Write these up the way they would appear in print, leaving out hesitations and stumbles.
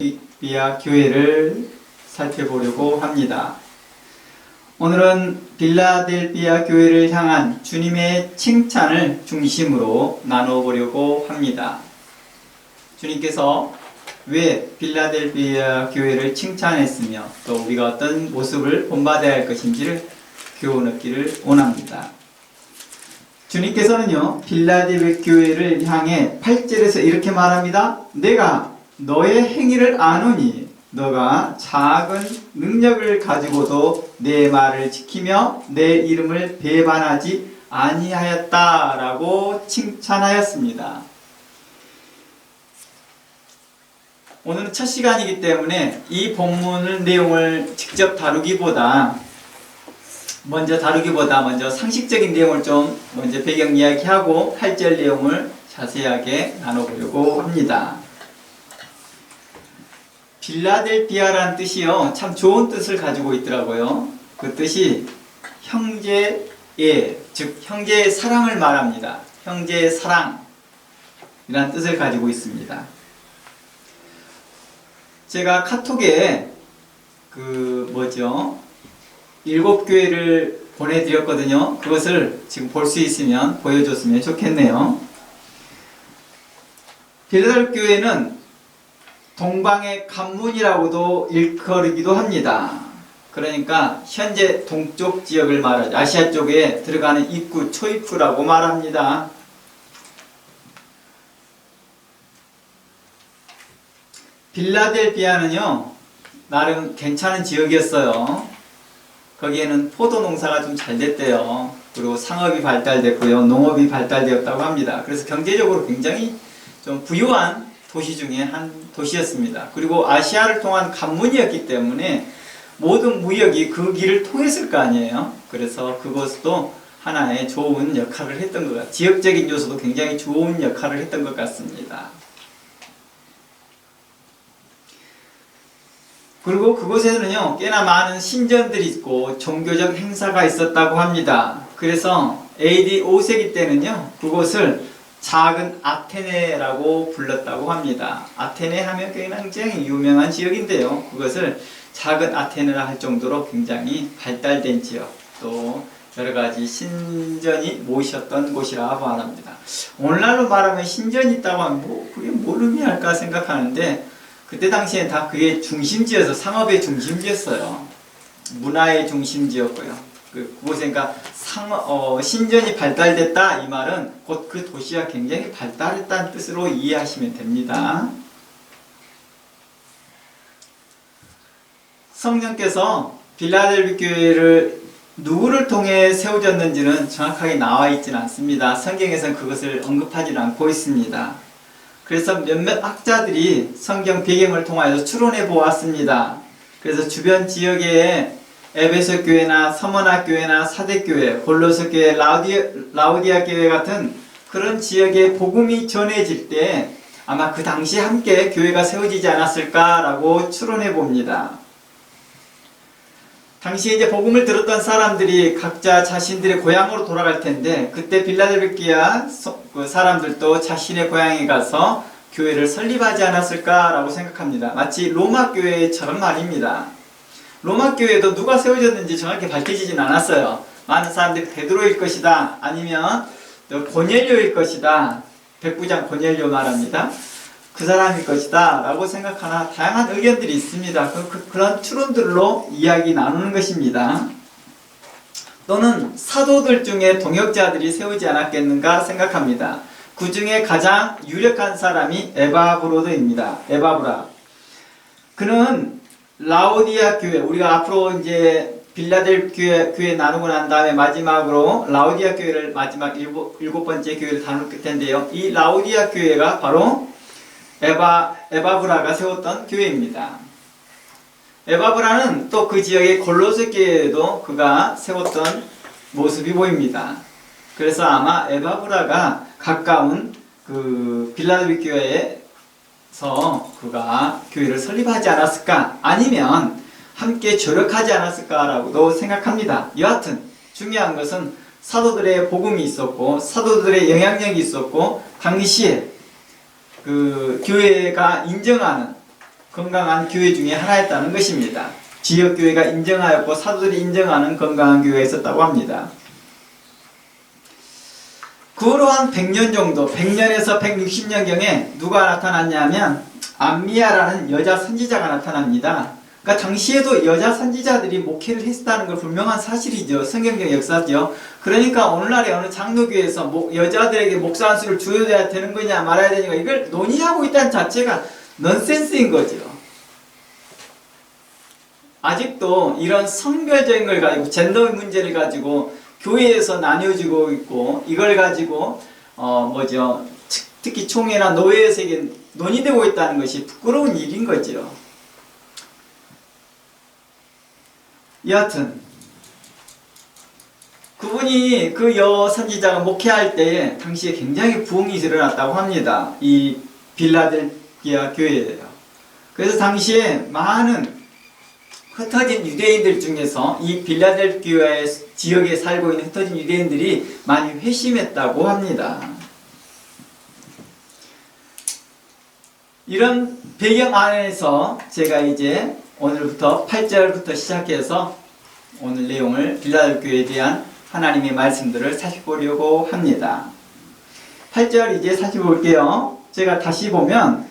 빌라델비아 교회를 살펴보려고 합니다. 오늘은 빌라델비아 교회를 향한 주님의 칭찬을 중심으로 나눠보려고 합니다. 주님께서 왜 빌라델비아 교회를 칭찬했으며 또 우리가 어떤 모습을 본받아야 할 것인지를 교훈 얻기를 원합니다. 주님께서는요, 빌라델비아 교회를 향해 8절에서 이렇게 말합니다. 내가 너의 행위를 아노니 너가 작은 능력을 가지고도 내 말을 지키며 내 이름을 배반하지 아니하였다라고 칭찬하였습니다. 오늘은 첫 시간이기 때문에 이 본문 내용을 직접 다루기보다 먼저 상식적인 내용을 좀 먼저 배경 이야기하고 8절 내용을 자세하게 나눠보려고 합니다. 빌라델비아라는 뜻이요, 참 좋은 뜻을 가지고 있더라고요. 그 뜻이 형제의, 즉 형제의 사랑을 말합니다. 형제의 사랑이라는 뜻을 가지고 있습니다. 제가 카톡에 7교회를 보내드렸거든요. 그것을 지금 볼 수 있으면 보여줬으면 좋겠네요. 빌라델비아 교회는 동방의 관문이라고도 일컬이기도 합니다. 그러니까 현재 동쪽 지역을 말하죠. 아시아 쪽에 들어가는 입구, 초입구라고 말합니다. 빌라델비아는요, 나름 괜찮은 지역이었어요. 거기에는 포도 농사가 좀 잘 됐대요. 그리고 상업이 발달됐고요, 농업이 발달되었다고 합니다. 그래서 경제적으로 굉장히 좀 부유한 도시 중에 한 도시였습니다. 그리고 아시아를 통한 관문이었기 때문에 모든 무역이 그 길을 통했을 거 아니에요. 그래서 그것도 하나의 좋은 역할을 했던 것 같아요. 지역적인 요소도 굉장히 좋은 역할을 했던 것 같습니다. 그리고 그곳에는요, 꽤나 많은 신전들이 있고 종교적 행사가 있었다고 합니다. 그래서 AD 5세기 때는요, 그곳을 작은 아테네라고 불렀다고 합니다. 아테네 하면 굉장히 유명한 지역인데요, 그것을 작은 아테네라 할 정도로 굉장히 발달된 지역, 또 여러가지 신전이 모이셨던 곳이라고 말합니다. 오늘날로 말하면 신전이 있다고 하면 그게 뭘 의미할까 생각하는데, 그때 당시엔 다 그게 중심지여서 상업의 중심지였어요. 문화의 중심지였고요. 그곳에 그러니까 신전이 발달됐다 이 말은 곧 그 도시가 굉장히 발달했다는 뜻으로 이해하시면 됩니다. 성령께서 빌라델비아 교회를 누구를 통해 세워졌는지는 정확하게 나와 있지는 않습니다. 성경에서는 그것을 언급하지 않고 있습니다. 그래서 몇몇 학자들이 성경 배경을 통하여서 추론해 보았습니다. 그래서 주변 지역에 에베소 교회나 서머나 교회나 사대 교회, 골로새 교회, 라우디아 교회 같은 그런 지역에 복음이 전해질 때 아마 그 당시에 함께 교회가 세워지지 않았을까라고 추론해 봅니다. 당시에 이제 복음을 들었던 사람들이 각자 자신들의 고향으로 돌아갈 텐데, 그때 빌라델비아 사람들도 자신의 고향에 가서 교회를 설립하지 않았을까라고 생각합니다. 마치 로마 교회처럼 말입니다. 로마 교회도 누가 세워졌는지 정확히 밝혀지진 않았어요. 많은 사람들이 베드로일 것이다, 아니면 고넬료일 것이다, 백부장 고넬료 말합니다. 그 사람일 것이다 라고 생각하나 다양한 의견들이 있습니다. 그런 추론들로 이야기 나누는 것입니다. 또는 사도들 중에 동역자들이 세우지 않았겠는가 생각합니다. 그 중에 가장 유력한 사람이 에바브로드입니다. 에바브라. 그는 라우디아 교회, 우리가 앞으로 이제 빌라델비아 교회 나누고 난 다음에 마지막으로 라우디아 교회를 마지막 일곱 번째 교회를 다룰 텐데요. 이 라우디아 교회가 바로 에바브라가 세웠던 교회입니다. 에바브라는 또 그 지역의 골로새 교회에도 그가 세웠던 모습이 보입니다. 그래서 아마 에바브라가 가까운 그 빌라델비아 교회에서 그가 교회를 설립하지 않았을까, 아니면 함께 조력하지 않았을까라고도 생각합니다. 여하튼 중요한 것은 사도들의 복음이 있었고 사도들의 영향력이 있었고 당시에 그 교회가 인정하는 건강한 교회 중에 하나였다는 것입니다. 지역교회가 인정하였고 사도들이 인정하는 건강한 교회가 있었다고 합니다. 그 후로 한 100년 정도, 100년에서 160년경에 누가 나타났냐면 암미야라는 여자 선지자가 나타납니다. 그러니까 당시에도 여자 선지자들이 목회를 했다는 걸 분명한 사실이죠. 성경적 역사죠. 그러니까 오늘날에 어느 장로교에서 여자들에게 목사 한 수를 주어야 되는 거냐 말아야 되냐 이걸 논의하고 있다는 자체가 넌센스인 거죠. 아직도 이런 성별적인 걸 가지고 젠더 문제를 가지고 교회에서 나뉘어지고 있고 이걸 가지고 특히 총회나 노예에서 논의되고 있다는 것이 부끄러운 일인 거죠. 여하튼 그분이 그 여선지자가 목회할 때에 당시에 굉장히 부흥이 일어났다고 합니다. 이 빌라델피아 교회예요. 그래서 당시에 많은 흩어진 유대인들 중에서 이 빌라델피아 지역에 살고 있는 흩어진 유대인들이 많이 회심했다고 합니다. 이런 배경 안에서 제가 이제 오늘부터 8절부터 시작해서 오늘 내용을 빌라델피아에 대한 하나님의 말씀들을 살펴보려고 합니다. 8절 이제 살펴볼게요. 제가 다시 보면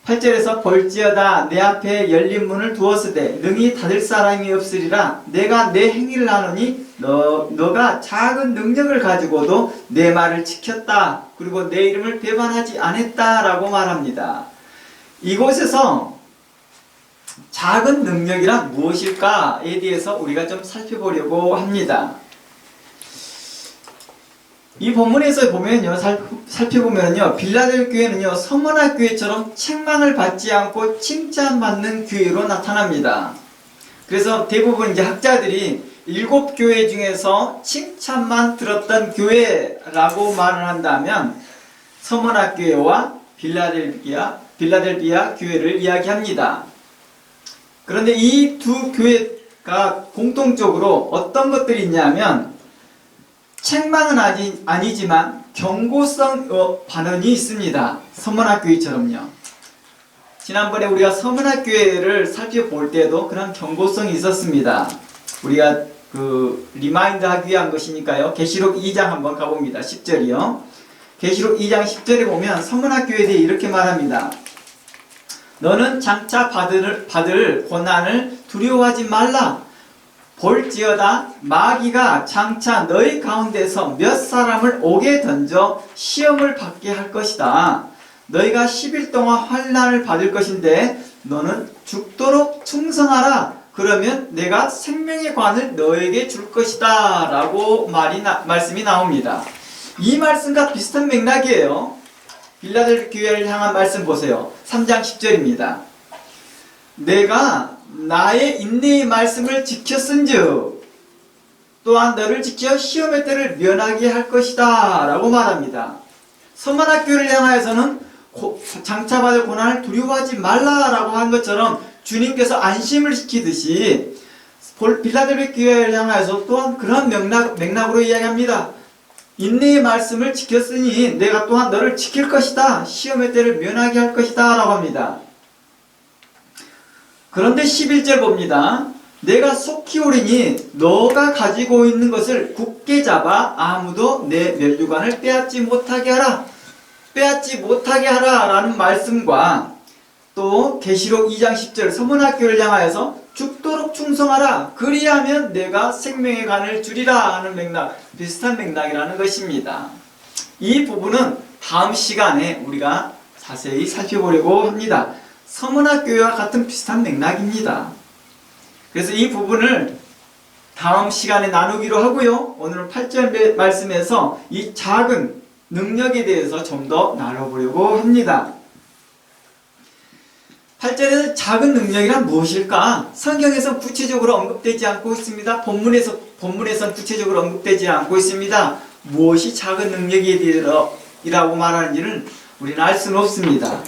8절에서 볼지어다 내 앞에 열린 문을 두었으되 능히 닫을 사람이 없으리라. 내가 내 행위를 하노니 너가 작은 능력을 가지고도 내 말을 지켰다. 그리고 내 이름을 배반하지 않았다 라고 말합니다. 이곳에서 작은 능력이란 무엇일까에 대해서 우리가 좀 살펴보려고 합니다. 이 본문에서 보면요, 살펴보면요, 빌라델 교회는요, 서머나 교회처럼 책망을 받지 않고 칭찬받는 교회로 나타납니다. 그래서 대부분 이제 학자들이 7교회 중에서 칭찬만 들었던 교회라고 말을 한다면 서머나 교회와 빌라델피아 교회를 이야기합니다. 그런데 이 두 교회가 공통적으로 어떤 것들이 있냐면 책망은 아니지만 경고성 반응이 있습니다. 서문학교회처럼요. 지난번에 우리가 서문학교회를 살펴볼 때도 그런 경고성이 있었습니다. 우리가 리마인드 하기 위한 것이니까요. 계시록 2장 한번 가봅니다. 10절이요. 계시록 2장 10절에 보면 서문학교회에 대해 이렇게 말합니다. 너는 장차 받을 고난을 두려워하지 말라. 볼지어다 마귀가 장차 너희 가운데서 몇 사람을 옥에 던져 시험을 받게 할 것이다. 너희가 10일 동안 환난을 받을 것인데 너는 죽도록 충성하라. 그러면 내가 생명의 관을 너에게 줄 것이다 라고 말씀이 나옵니다. 이 말씀과 비슷한 맥락이에요. 빌라델 교회를 향한 말씀 보세요. 3장 10절입니다. 내가 나의 인내의 말씀을 지켰은즉 또한 너를 지켜 시험의 때를 면하게 할 것이다 라고 말합니다. 서문학교를 향하여서는 장차 받을 고난을 두려워하지 말라라고 한 것처럼 주님께서 안심을 시키듯이 빌라델 교회를 향하여서 또한 그런 맥락으로 이야기합니다. 인내의 말씀을 지켰으니 내가 또한 너를 지킬 것이다. 시험의 때를 면하게 할 것이다 라고 합니다. 그런데 11절 봅니다. 내가 속히 오리니 너가 가지고 있는 것을 굳게 잡아 아무도 내 면류관을 빼앗지 못하게 하라. 빼앗지 못하게 하라 라는 말씀과 또 계시록 2장 10절 서문학교를 향하여서 죽도록 충성하라. 그리하면 내가 생명의 관을 주리라 하는 맥락, 비슷한 맥락이라는 것입니다. 이 부분은 다음 시간에 우리가 자세히 살펴보려고 합니다. 서문학교와 같은 비슷한 맥락입니다. 그래서 이 부분을 다음 시간에 나누기로 하고요. 오늘은 8절 말씀에서 이 작은 능력에 대해서 좀 더 나눠보려고 합니다. 8절에서 작은 능력이란 무엇일까? 성경에서 구체적으로 언급되지 않고 있습니다. 본문에선 구체적으로 언급되지 않고 있습니다. 무엇이 작은 능력이라고 말하는지는 우리는 알 수는 없습니다.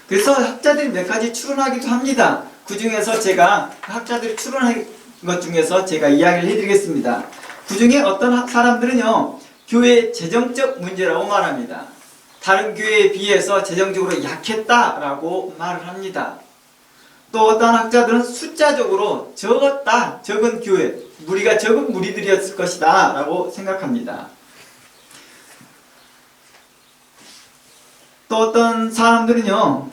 그래서 학자들이 몇 가지 추론하기도 합니다. 그 중에서 제가 학자들이 추론한 것 중에서 제가 이야기를 해드리겠습니다. 그 중에 어떤 사람들은요, 교회의 재정적 문제라고 말합니다. 다른 교회에 비해서 재정적으로 약했다라고 말을 합니다. 또 어떤 학자들은 숫자적으로 적은 교회, 무리가 적은 무리들이었을 것이다 라고 생각합니다. 또 어떤 사람들은요,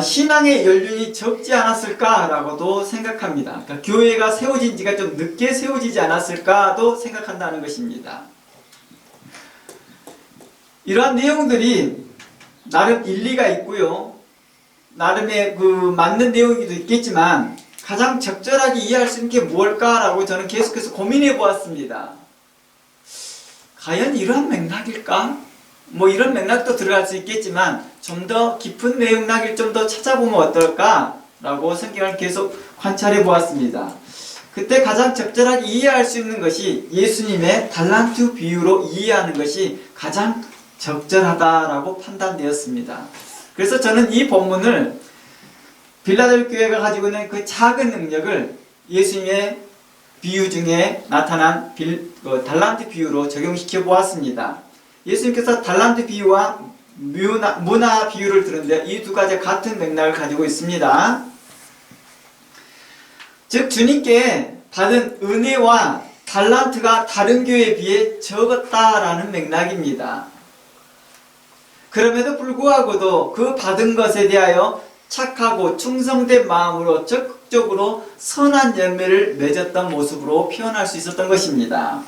신앙의 연륜이 적지 않았을까라고도 생각합니다. 그러니까 교회가 세워진 지가 좀 늦게 세워지지 않았을까도 생각한다는 것입니다. 이러한 내용들이 나름 일리가 있고요. 나름의 맞는 내용이도 있겠지만 가장 적절하게 이해할 수 있는 게 무엇일까라고 저는 계속해서 고민해 보았습니다. 과연 이러한 맥락일까? 이런 맥락도 들어갈 수 있겠지만 좀 더 깊은 맥락을 좀 더 찾아보면 어떨까라고 성경을 계속 관찰해 보았습니다. 그때 가장 적절하게 이해할 수 있는 것이 예수님의 달란트 비유로 이해하는 것이 가장 적절하다라고 판단되었습니다. 그래서 저는 이 본문을 빌라델 교회가 가지고 있는 그 작은 능력을 예수님의 비유 중에 나타난 달란트 비유로 적용시켜 보았습니다. 예수님께서 달란트 비유와 문화 비유를 들었는데 이 두 가지 같은 맥락을 가지고 있습니다. 즉 주님께 받은 은혜와 달란트가 다른 교회에 비해 적었다라는 맥락입니다. 그럼에도 불구하고도 그 받은 것에 대하여 착하고 충성된 마음으로 적극적으로 선한 열매를 맺었던 모습으로 표현할 수 있었던 것입니다.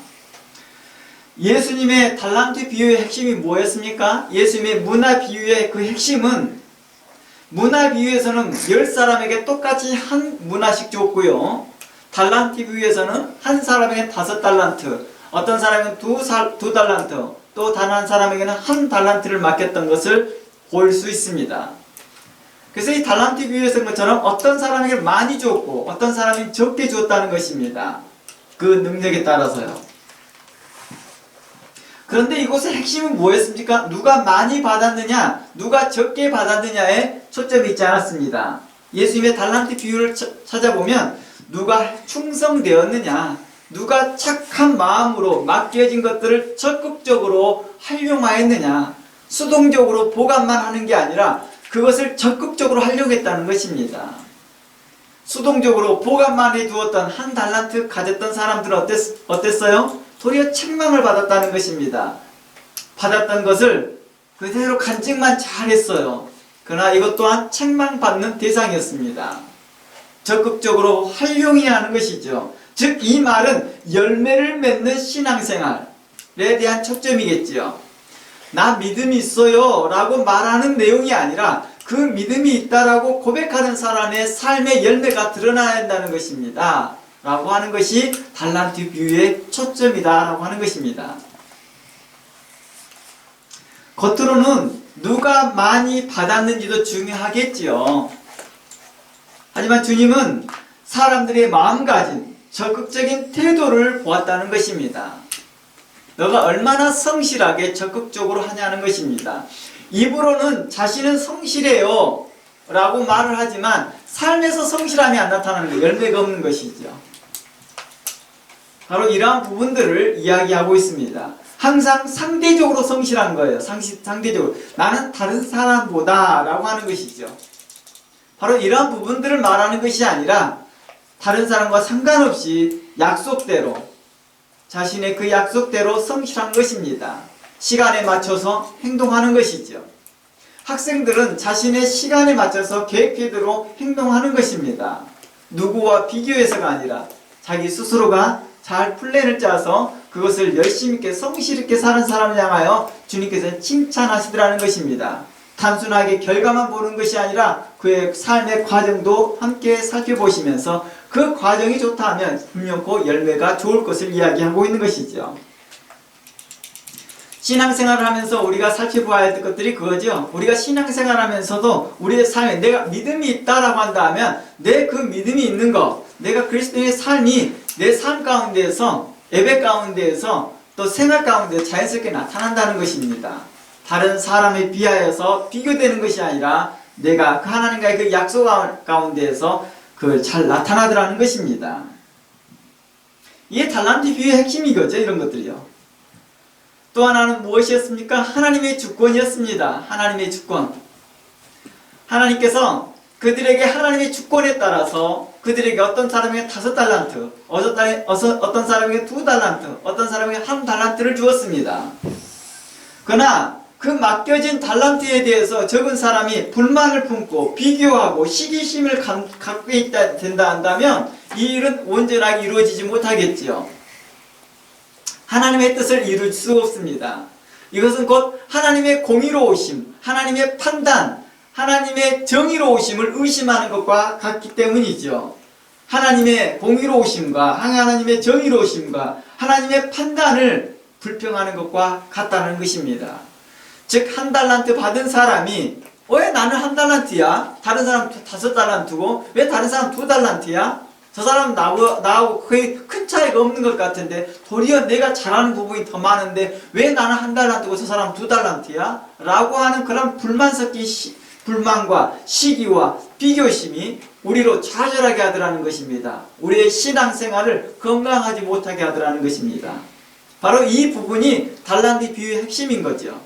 예수님의 달란트 비유의 핵심이 뭐였습니까? 예수님의 문화 비유의 그 핵심은 문화 비유에서는 10사람에게 똑같이 한 문화씩 줬고요. 달란트 비유에서는 한 사람에게 5달란트, 어떤 사람에게는 2달란트, 또 단 한 사람에게는 1달란트를 맡겼던 것을 볼 수 있습니다. 그래서 이 달란트 비유에서 것처럼 어떤 사람에게 많이 줬고 어떤 사람이 적게 줬다는 것입니다. 그 능력에 따라서요. 그런데 이곳의 핵심은 뭐였습니까? 누가 많이 받았느냐, 누가 적게 받았느냐에 초점이 있지 않았습니다. 예수님의 달란트 비유를 찾아보면 누가 충성되었느냐, 누가 착한 마음으로 맡겨진 것들을 적극적으로 활용하였느냐, 수동적으로 보관만 하는 게 아니라 그것을 적극적으로 활용했다는 것입니다. 수동적으로 보관만 해두었던 1달란트 가졌던 사람들은 어땠어요? 도리어 책망을 받았다는 것입니다. 받았던 것을 그대로 간직만 잘했어요. 그러나 이것 또한 책망받는 대상이었습니다. 적극적으로 활용해야 하는 것이죠. 즉 이 말은 열매를 맺는 신앙생활에 대한 초점이겠지요. 나 믿음이 있어요 라고 말하는 내용이 아니라 그 믿음이 있다라고 고백하는 사람의 삶의 열매가 드러나야 한다는 것입니다. 라고 하는 것이 달란트 비유의 초점이다 라고 하는 것입니다. 겉으로는 누가 많이 받았는지도 중요하겠지요. 하지만 주님은 사람들의 마음가짐, 적극적인 태도를 보았다는 것입니다. 너가 얼마나 성실하게 적극적으로 하냐는 것입니다. 입으로는 자신은 성실해요 라고 말을 하지만 삶에서 성실함이 안 나타나는 거, 열매가 없는 것이죠. 바로 이러한 부분들을 이야기하고 있습니다. 항상 상대적으로 성실한 거예요. 상대적으로. 나는 다른 사람보다 라고 하는 것이죠. 바로 이러한 부분들을 말하는 것이 아니라 다른 사람과 상관없이 약속대로, 자신의 그 약속대로 성실한 것입니다. 시간에 맞춰서 행동하는 것이죠. 학생들은 자신의 시간에 맞춰서 계획표대로 행동하는 것입니다. 누구와 비교해서가 아니라 자기 스스로가 잘 플랜을 짜서 그것을 열심히 있게 성실 있게 사는 사람을 향하여 주님께서 칭찬하시더라는 것입니다. 단순하게 결과만 보는 것이 아니라 그의 삶의 과정도 함께 살펴보시면서 그 과정이 좋다 하면 분명코 열매가 좋을 것을 이야기하고 있는 것이죠. 신앙생활을 하면서 우리가 살펴봐야 할 것들이 그거죠. 우리가 신앙생활을 하면서도 우리의 삶에 내가 믿음이 있다라고 한다면 내 그 믿음이 있는 것, 내가 그리스도의 삶이 내 삶 가운데에서, 예배 가운데에서, 또 생활 가운데 자연스럽게 나타난다는 것입니다. 다른 사람에 비하여서 비교되는 것이 아니라 내가 그 하나님과의 그 약속 가운데에서 그 잘 나타나더라는 것입니다. 이게 달란트 비유의 핵심이 이거죠. 이런 것들이요. 또 하나는 무엇이었습니까? 하나님의 주권이었습니다. 하나님의 주권. 하나님께서 그들에게 하나님의 주권에 따라서 그들에게 어떤 사람에게 5달란트, 어떤 사람에게 2달란트, 어떤 사람에게 1달란트를 주었습니다. 그러나 그 맡겨진 달란트에 대해서 적은 사람이 불만을 품고 비교하고 시기심을 갖고 된다 한다면 이 일은 온전하게 이루어지지 못하겠지요. 하나님의 뜻을 이룰 수 없습니다. 이것은 곧 하나님의 공의로우심, 하나님의 판단, 하나님의 정의로우심을 의심하는 것과 같기 때문이죠. 하나님의 공의로우심과 하나님의 정의로우심과 하나님의 판단을 불평하는 것과 같다는 것입니다. 즉 1달란트 받은 사람이 왜 나는 1달란트야? 다른 사람 5달란트고 왜 다른 사람 2달란트야? 저 사람 나하고 거의 큰 차이가 없는 것 같은데 도리어 내가 잘하는 부분이 더 많은데 왜 나는 1달란트고 저 사람 2달란트야? 라고 하는 그런 불만 섞인 불만과 시기와 비교심이 우리로 좌절하게 하더라는 것입니다. 우리의 신앙생활을 건강하지 못하게 하더라는 것입니다. 바로 이 부분이 달란트 비유의 핵심인 거죠.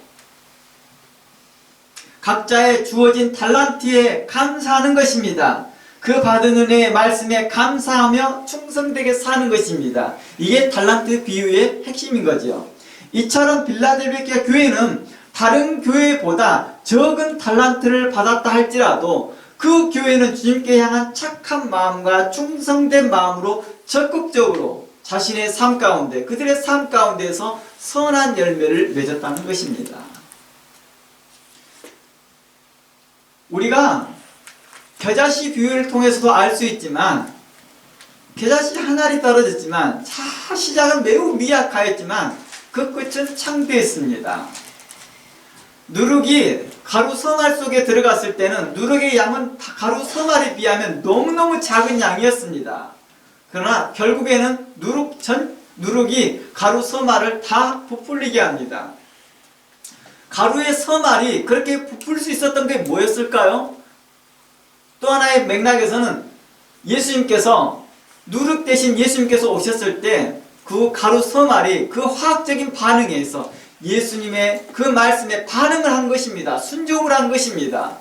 각자의 주어진 달란트에 감사하는 것입니다. 그 받은 은혜의 말씀에 감사하며 충성되게 사는 것입니다. 이게 달란트 비유의 핵심인 거죠. 이처럼 빌라델베키아 교회는 다른 교회보다 적은 달란트를 받았다 할지라도 그 교회는 주님께 향한 착한 마음과 충성된 마음으로 적극적으로 자신의 삶 가운데, 그들의 삶 가운데에서 선한 열매를 맺었다는 것입니다. 우리가 겨자씨 비유를 통해서도 알 수 있지만, 겨자씨 한 알이 떨어졌지만 시작은 매우 미약하였지만 그 끝은 창대했습니다. 누룩이 가루 성알 속에 들어갔을 때는 누룩의 양은 가루 성알에 비하면 너무너무 작은 양이었습니다. 그러나 결국에는 누룩이 가루 서말을 다 부풀리게 합니다. 가루의 서말이 그렇게 부풀 수 있었던 게 뭐였을까요? 또 하나의 맥락에서는 예수님께서 누룩 대신 예수님께서 오셨을 때 그 가루 서말이 그 화학적인 반응에 의해서 예수님의 그 말씀에 반응을 한 것입니다. 순종을 한 것입니다.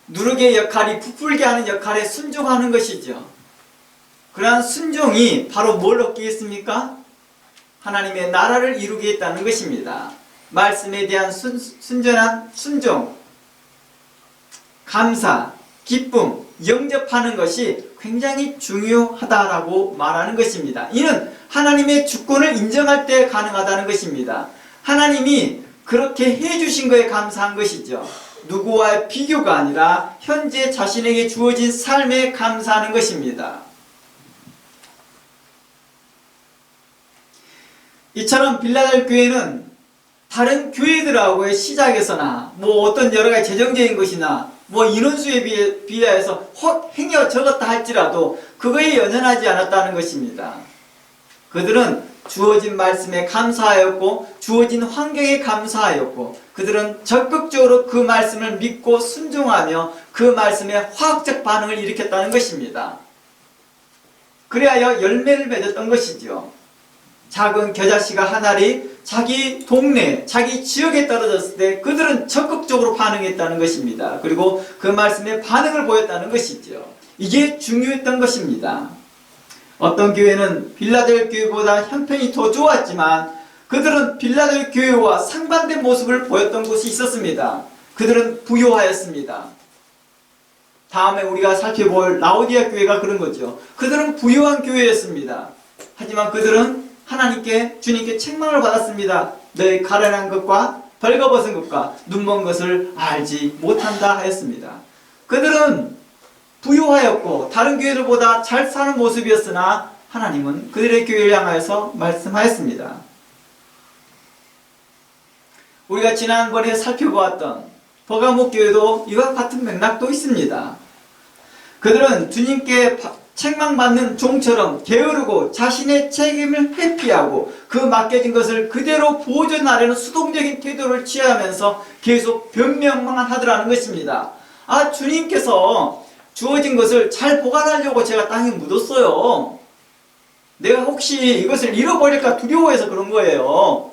누룩의 역할이 부풀게 하는 역할에 순종하는 것이죠. 그러한 순종이 바로 뭘 얻게 했습니까? 하나님의 나라를 이루게 했다는 것입니다. 말씀에 대한 순전한 순종, 감사, 기쁨, 영접하는 것이 굉장히 중요하다라고 말하는 것입니다. 이는 하나님의 주권을 인정할 때 가능하다는 것입니다. 하나님이 그렇게 해주신 거에 감사한 것이죠. 누구와의 비교가 아니라 현재 자신에게 주어진 삶에 감사하는 것입니다. 이처럼 빌라델 교회는 다른 교회들하고의 시작에서나 어떤 여러 가지 재정적인 것이나 인원수에 비하여서 행여 적었다 할지라도 그거에 연연하지 않았다는 것입니다. 그들은 주어진 말씀에 감사하였고 주어진 환경에 감사하였고 그들은 적극적으로 그 말씀을 믿고 순종하며 그 말씀에 화학적 반응을 일으켰다는 것입니다. 그래야 열매를 맺었던 것이죠. 작은 겨자씨가 한 알이 자기 동네, 자기 지역에 떨어졌을 때 그들은 적극적으로 반응했다는 것입니다. 그리고 그 말씀에 반응을 보였다는 것이죠. 이게 중요했던 것입니다. 어떤 교회는 빌라델 교회보다 형편이 더 좋았지만 그들은 빌라델 교회와 상반된 모습을 보였던 곳이 있었습니다. 그들은 부요하였습니다. 다음에 우리가 살펴볼 라오디아 교회가 그런 거죠. 그들은 부요한 교회였습니다. 하지만 그들은 주님께 책망을 받았습니다. 너희 가련한 것과 벌거벗은 것과 눈먼 것을 알지 못한다 하였습니다. 그들은 부유하였고 다른 교회들보다 잘 사는 모습이었으나 하나님은 그들의 교회를 향하여서 말씀하였습니다. 우리가 지난번에 살펴보았던 버가목 교회도 이와 같은 맥락도 있습니다. 그들은 주님께 책망받는 종처럼 게으르고 자신의 책임을 회피하고 그 맡겨진 것을 그대로 보존하려는 수동적인 태도를 취하면서 계속 변명만 하더라는 것입니다. 주님께서 주어진 것을 잘 보관하려고 제가 땅에 묻었어요. 내가 혹시 이것을 잃어버릴까 두려워해서 그런 거예요.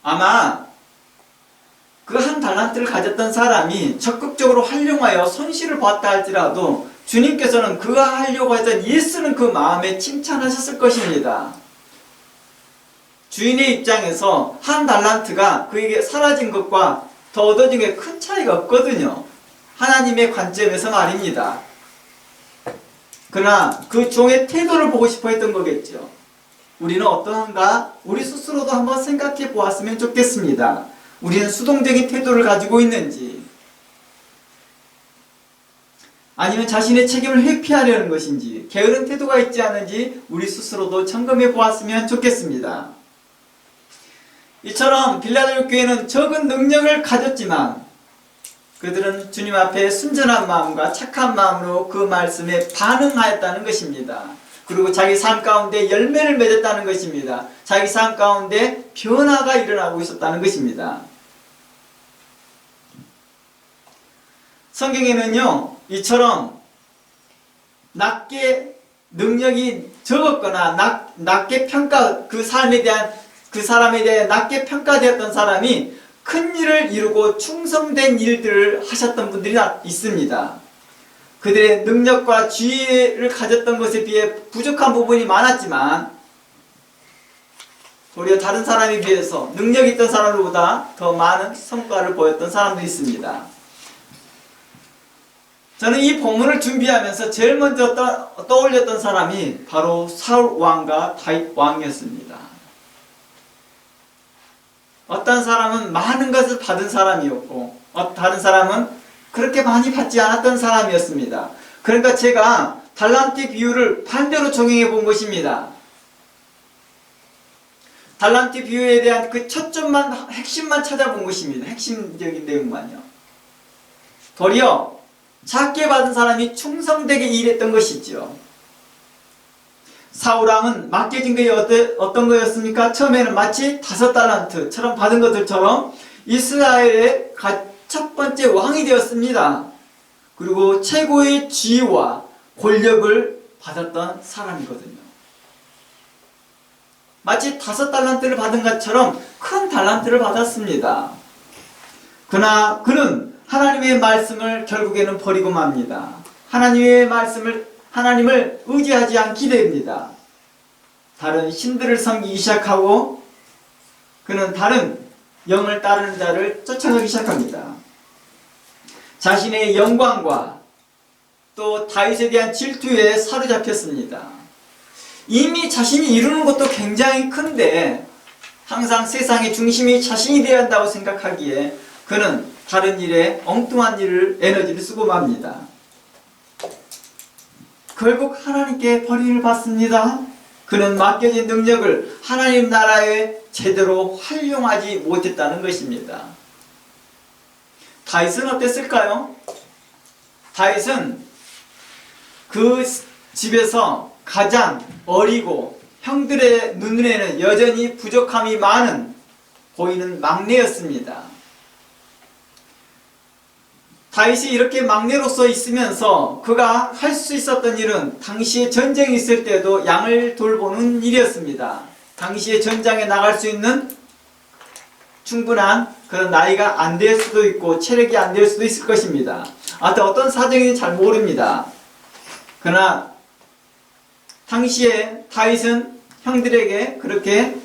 아마 달란트를 가졌던 사람이 적극적으로 활용하여 손실을 봤다 할지라도 주님께서는 그가 하려고 했던 일쓰는 그 마음에 칭찬하셨을 것입니다. 주인의 입장에서 한 달란트가 그에게 사라진 것과 더 얻어진 게 큰 차이가 없거든요. 하나님의 관점에서 말입니다. 그러나 그 종의 태도를 보고 싶어 했던 거겠죠. 우리는 어떠한가? 우리 스스로도 한번 생각해 보았으면 좋겠습니다. 우리는 수동적인 태도를 가지고 있는지, 아니면 자신의 책임을 회피하려는 것인지, 게으른 태도가 있지 않은지 우리 스스로도 점검해 보았으면 좋겠습니다. 이처럼 빌라델 교회는 적은 능력을 가졌지만 그들은 주님 앞에 순전한 마음과 착한 마음으로 그 말씀에 반응하였다는 것입니다. 그리고 자기 삶 가운데 열매를 맺었다는 것입니다. 자기 삶 가운데 변화가 일어나고 있었다는 것입니다. 성경에는요, 이처럼 낮게 능력이 적었거나 낮게 그 삶에 대한, 그 사람에 대해 낮게 평가되었던 사람이 큰 일을 이루고 충성된 일들을 하셨던 분들이 있습니다. 그들의 능력과 지혜를 가졌던 것에 비해 부족한 부분이 많았지만 도리어 다른 사람에 비해서 능력이 있던 사람보다 더 많은 성과를 보였던 사람도 있습니다. 저는 이 본문을 준비하면서 제일 먼저 떠올렸던 사람이 바로 사울 왕과 다윗 왕이었습니다. 어떤 사람은 많은 것을 받은 사람이었고 다른 사람은 그렇게 많이 받지 않았던 사람이었습니다. 그러니까 제가 달란트 비유를 반대로 적용해 본 것입니다. 달란트 비유에 대한 그 초점만, 핵심만 찾아본 것입니다. 핵심적인 내용만요. 도리어 작게 받은 사람이 충성되게 일했던 것이죠. 사울왕은 맡겨진 것이 어떤 거였습니까? 처음에는 마치 5달란트처럼 받은 것들처럼 이스라엘의 첫 번째 왕이 되었습니다. 그리고 최고의 지위와 권력을 받았던 사람이거든요. 마치 5달란트를 받은 것처럼 큰 달란트를 받았습니다. 그러나 그는 하나님의 말씀을 결국에는 버리고 맙니다. 하나님을 의지하지 않게 됩니다. 다른 신들을 섬기기 시작하고 그는 다른 영을 따르는 자를 쫓아가기 시작합니다. 자신의 영광과 또 다윗에 대한 질투에 사로잡혔습니다. 이미 자신이 이루는 것도 굉장히 큰데 항상 세상의 중심이 자신이 되어야 한다고 생각하기에 그는 다른 일에 엉뚱한 에너지를 쓰고 맙니다. 결국 하나님께 버림을 받습니다. 그는 맡겨진 능력을 하나님 나라에 제대로 활용하지 못했다는 것입니다. 다윗은 어땠을까요? 다윗은 그 집에서 가장 어리고 형들의 눈에는 여전히 부족함이 보이는 막내였습니다. 다윗이 이렇게 막내로서 있으면서 그가 할 수 있었던 일은 당시에 전쟁이 있을 때도 양을 돌보는 일이었습니다. 당시에 전장에 나갈 수 있는 충분한 그런 나이가 안 될 수도 있고 체력이 안 될 수도 있을 것입니다. 어떤 사정인지 잘 모릅니다. 그러나 당시에 다윗은 형들에게 그렇게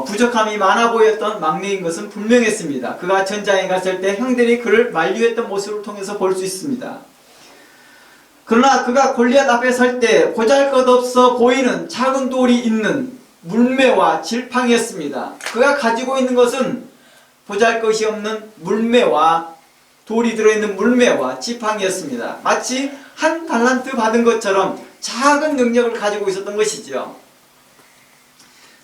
부족함이 많아 보였던 막내인 것은 분명했습니다. 그가 전장에 갔을 때 형들이 그를 만류했던 모습을 통해서 볼 수 있습니다. 그러나 그가 골리앗 앞에 설 때 보잘것없어 보이는 작은 돌이 있는 물매와 질팡이었습니다. 그가 가지고 있는 것은 보잘것이 없는 물매와 돌이 들어있는 물매와 지팡이였습니다. 마치 한 달란트 받은 것처럼 작은 능력을 가지고 있었던 것이죠.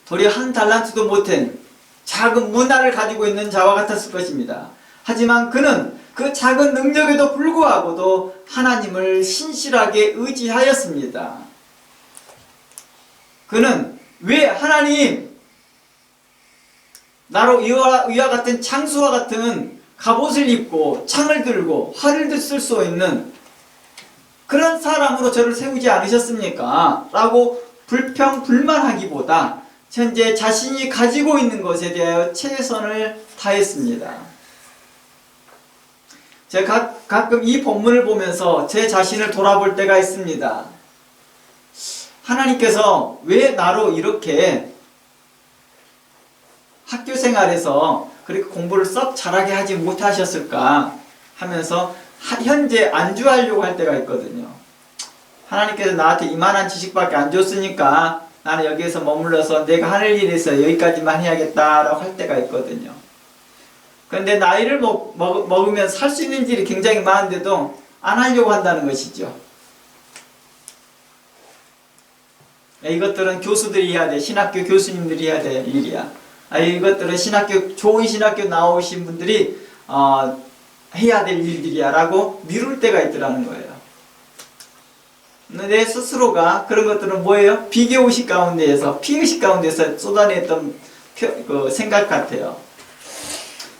도리어 한 달란트도 못한 작은 문화를 가지고 있는 자와 같았을 것입니다. 하지만 그는 그 작은 능력에도 불구하고도 하나님을 신실하게 의지하였습니다. 그는 왜 하나님, 나로 이와 같은 장수와 같은 갑옷을 입고 창을 들고 활을 쓸 수 있는 그런 사람으로 저를 세우지 않으셨습니까? 라고 불평불만하기보다 현재 자신이 가지고 있는 것에 대하여 최선을 다했습니다. 제가 가끔 이 본문을 보면서 제 자신을 돌아볼 때가 있습니다. 하나님께서 왜 나로 이렇게 학교 생활에서 그렇게 공부를 썩 잘하게 하지 못하셨을까 하면서 현재 안주하려고 할 때가 있거든요. 하나님께서 나한테 이만한 지식밖에 안 줬으니까 나는 여기에서 머물러서 내가 하늘 일에서 여기까지만 해야겠다라고 할 때가 있거든요. 그런데 나이를 먹으면 살 수 있는 일이 굉장히 많은데도 안 하려고 한다는 것이죠. 이것들은 교수들이 해야 돼. 신학교 교수님들이 해야 될 일이야. 이것들은 좋은 신학교 나오신 분들이 해야 될 일들이야 라고 미룰 때가 있더라는 거예요. 내 스스로가 그런 것들은 뭐예요? 비교의식 가운데에서, 피의식 가운데서 쏟아냈던 생각 같아요.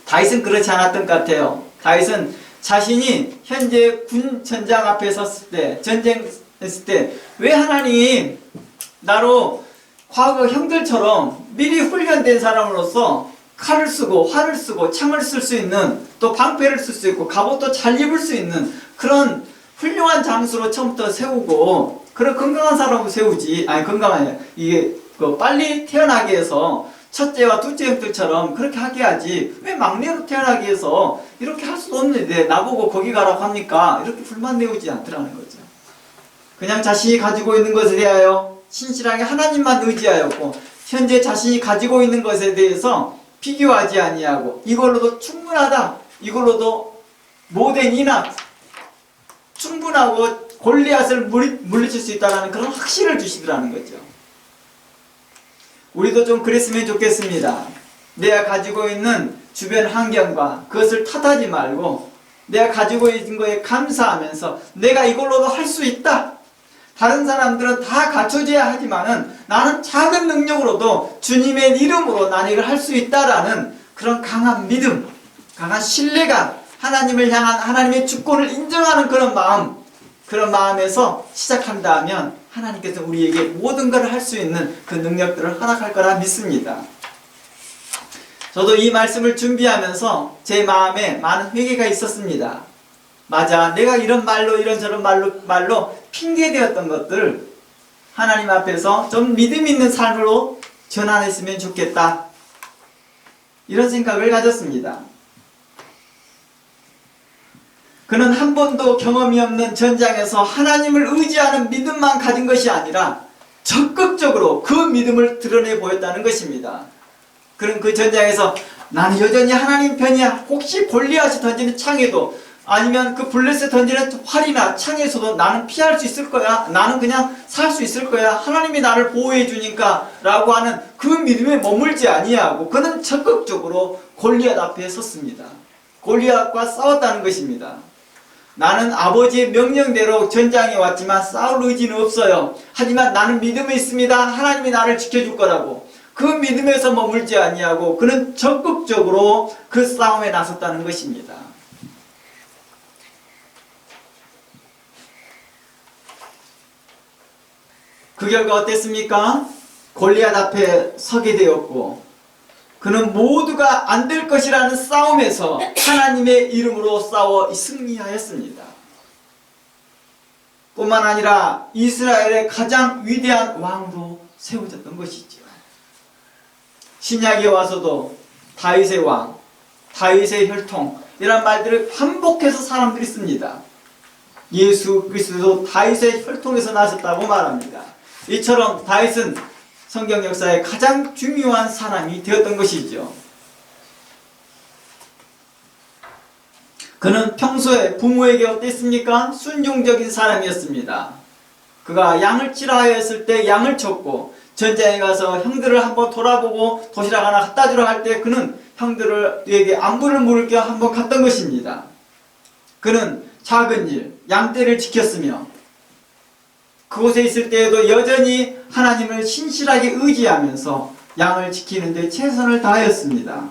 다윗은 그렇지 않았던 것 같아요. 다윗은 자신이 현재 군 전장 앞에 섰을 때, 전쟁했을 때, 왜 하나님 나로 과거 형들처럼 미리 훈련된 사람으로서 칼을 쓰고 활을 쓰고 창을 쓸 수 있는, 또 방패를 쓸 수 있고 갑옷도 잘 입을 수 있는 그런 훌륭한 장수로 처음부터 세우고, 그런 건강한 사람을 세우지, 이게 빨리 태어나게 해서 첫째와 둘째 형들처럼 그렇게 하게 하지, 왜 막내로 태어나게 해서 이렇게 할 수도 없는데 나보고 거기 가라고 합니까? 이렇게 불만 내오지 않더라는 거죠. 그냥 자신이 가지고 있는 것에 대하여 신실하게 하나님만 의지하였고, 현재 자신이 가지고 있는 것에 대해서 비교하지 아니하고, 이걸로도 충분하다, 이걸로도 모든 이나 충분하고 골리앗을 물리칠 수 있다는 그런 확신을 주시더라는 거죠. 우리도 좀 그랬으면 좋겠습니다. 내가 가지고 있는 주변 환경과 그것을 탓하지 말고 내가 가지고 있는 거에 감사하면서 내가 이걸로도 할 수 있다. 다른 사람들은 다 갖춰져야 하지만은 나는 작은 능력으로도 주님의 이름으로 나는 이걸 할 수 있다라는 그런 강한 믿음, 강한 신뢰가, 하나님을 향한 하나님의 주권을 인정하는 그런 마음에서 시작한다면 하나님께서 우리에게 모든 걸 할 수 있는 그 능력들을 허락할 거라 믿습니다. 저도 이 말씀을 준비하면서 제 마음에 많은 회개가 있었습니다. 맞아, 내가 이런 말로 이런저런 말로 핑계되었던 것들 하나님 앞에서 좀 믿음 있는 삶으로 전환했으면 좋겠다, 이런 생각을 가졌습니다. 그는 한 번도 경험이 없는 전장에서 하나님을 의지하는 믿음만 가진 것이 아니라 적극적으로 그 믿음을 드러내 보였다는 것입니다. 그는 그 전장에서 나는 여전히 하나님 편이야, 혹시 골리앗이 던지는 창에도, 아니면 그 블레셋 던지는 활이나 창에서도 나는 피할 수 있을 거야, 나는 그냥 살 수 있을 거야, 하나님이 나를 보호해 주니까 라고 하는 그 믿음에 머물지 아니하고 그는 적극적으로 골리앗 앞에 섰습니다. 골리앗과 싸웠다는 것입니다. 나는 아버지의 명령대로 전장에 왔지만 싸울 의지는 없어요. 하지만 나는 믿음이 있습니다. 하나님이 나를 지켜줄 거라고. 그 믿음에서 머물지 아니하고 그는 적극적으로 그 싸움에 나섰다는 것입니다. 그 결과 어땠습니까? 골리앗 앞에 서게 되었고, 그는 모두가 안 될 것이라는 싸움에서 하나님의 이름으로 싸워 승리하였습니다. 뿐만 아니라 이스라엘의 가장 위대한 왕으로 세워졌던 것이죠. 신약에 와서도 다윗의 왕, 다윗의 혈통, 이런 말들을 반복해서 사람들이 씁니다. 예수 그리스도도 다윗의 혈통에서 나셨다고 말합니다. 이처럼 다윗은 성경 역사의 가장 중요한 사람이 되었던 것이죠. 그는 평소에 부모에게 어땠습니까? 순종적인 사람이었습니다. 그가 양을 치라 하였을 때 양을 쳤고, 전장에 가서 형들을 한번 돌아보고 도시락 하나 갖다 주라 할 때 그는 형들에게 안부를 물을 겸 한번 갔던 것입니다. 그는 작은 일, 양떼를 지켰으며 그곳에 있을 때에도 여전히 하나님을 신실하게 의지하면서 양을 지키는 데 최선을 다하였습니다.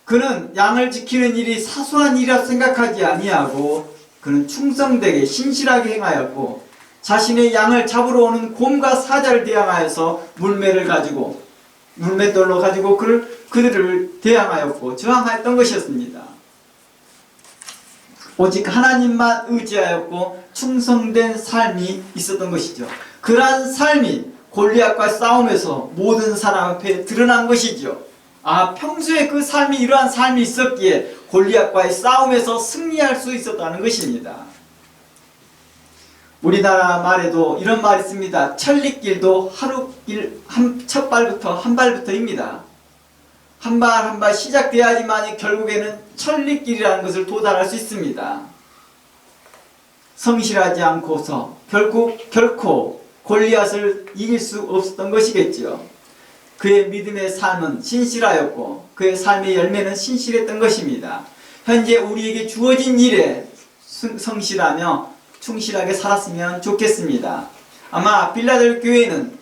그는 양을 지키는 일이 사소한 일이라 생각하지 아니하고 그는 충성되게 신실하게 행하였고, 자신의 양을 잡으러 오는 곰과 사자를 대항하여서 물맷돌로 가지고 그들을 대항하였고 저항하였던 것이었습니다. 오직 하나님만 의지하였고 충성된 삶이 있었던 것이죠. 그러한 삶이 골리앗과 싸움에서 모든 사람 앞에 드러난 것이죠. 평소에 그 삶이 이러한 삶이 있었기에 골리앗과의 싸움에서 승리할 수 있었다는 것입니다. 우리나라 말에도 이런 말이 있습니다. 천리길도 하루길 첫 발부터 한 발부터입니다. 한 발 한 발 시작돼야지만 결국에는 천리길이라는 것을 도달할 수 있습니다. 성실하지 않고서 결코 골리앗을 이길 수 없었던 것이겠지요. 그의 믿음의 삶은 신실하였고 그의 삶의 열매는 신실했던 것입니다. 현재 우리에게 주어진 일에 성실하며 충실하게 살았으면 좋겠습니다. 아마 빌라델 교회는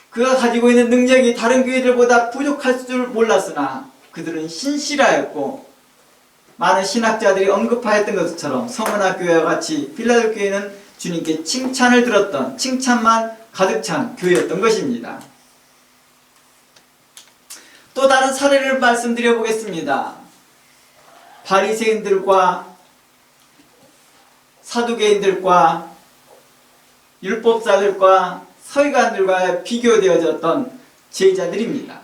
그가 가지고 있는 능력이 다른 교회들보다 부족할 줄 몰랐으나 그들은 신실하였고 많은 신학자들이 언급하였던 것처럼 서문화 교회와 같이 빌라델 교회는 주님께 칭찬을 들었던 칭찬만 가득 찬 교회였던 것입니다. 또 다른 사례를 말씀드려 보겠습니다. 바리새인들과 사두개인들과 율법사들과 서기관들과 비교되어졌던 제자들입니다.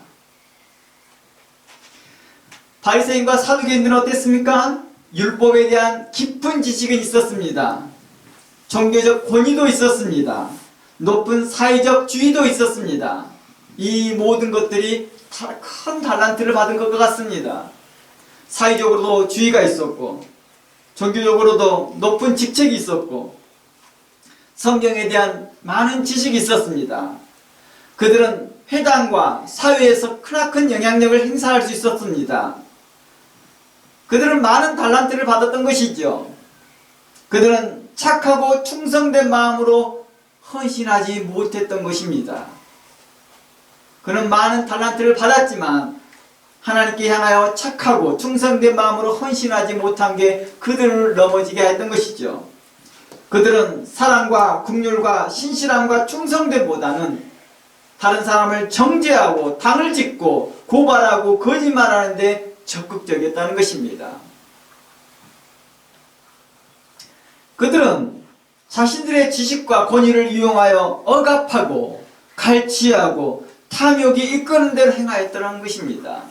바리새인과 사두개인들은 어땠습니까? 율법에 대한 깊은 지식은 있었습니다. 종교적 권위도 있었습니다. 높은 사회적 지위도 있었습니다. 이 모든 것들이 큰 달란트를 받은 것 같습니다. 사회적으로도 지위가 있었고 종교적으로도 높은 직책이 있었고 성경에 대한 많은 지식이 있었습니다. 그들은 회당과 사회에서 크나큰 영향력을 행사할 수 있었습니다. 그들은 많은 달란트를 받았던 것이죠. 그들은 착하고 충성된 마음으로 헌신하지 못했던 것입니다. 그는 많은 달란트를 받았지만 하나님께 향하여 착하고 충성된 마음으로 헌신하지 못한 게 그들을 넘어지게 했던 것이죠. 그들은 사랑과 긍휼과 신실함과 충성됨보다는 다른 사람을 정죄하고 당을 짓고 고발하고 거짓말하는 데 적극적이었다는 것입니다. 그들은 자신들의 지식과 권위를 이용하여 억압하고 갈취하고 탐욕이 이끄는 대로 행하였다는 것입니다.